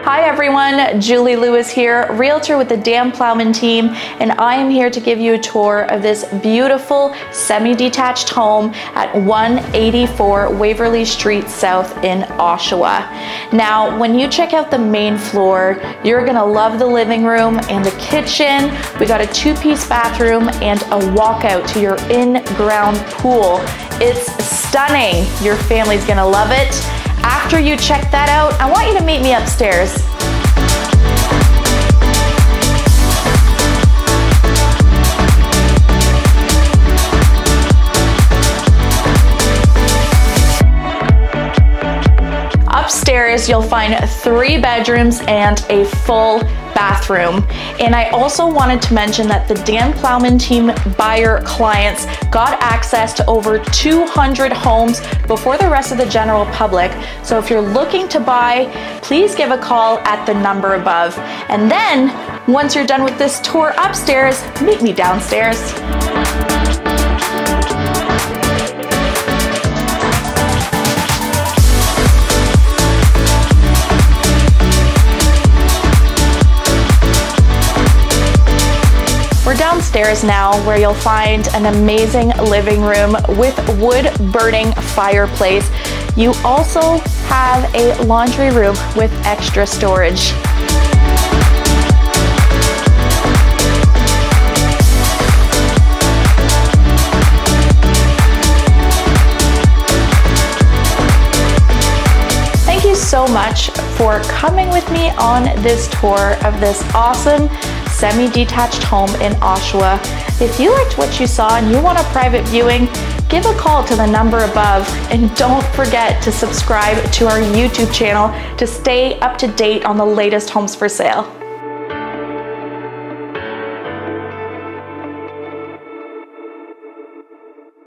Hi everyone, Julie Lewis here, Realtor with the Dan Plowman team, and I am here to give you a tour of this beautiful semi-detached home at 184 Waverly Street South in Oshawa. Now, when you check out the main floor, you're gonna love the living room and the kitchen. We got a two-piece bathroom and a walkout to your in-ground pool. It's stunning. Your family's gonna love it. After you check that out, I want you to meet me upstairs. Upstairs, you'll find 3 bedrooms and a full bathroom. And I also wanted to mention that the Dan Plowman team buyer clients got access to over 200 homes before the rest of the general public. So if you're looking to buy, please give a call at the number above. And then, once you're done with this tour upstairs, meet me downstairs. We're downstairs now, where you'll find an amazing living room with wood burning fireplace. You also have a laundry room with extra storage. Thank you so much for coming with me on this tour of this awesome semi-detached home in Oshawa. If you liked what you saw and you want a private viewing, give a call to the number above, and don't forget to subscribe to our YouTube channel to stay up to date on the latest homes for sale.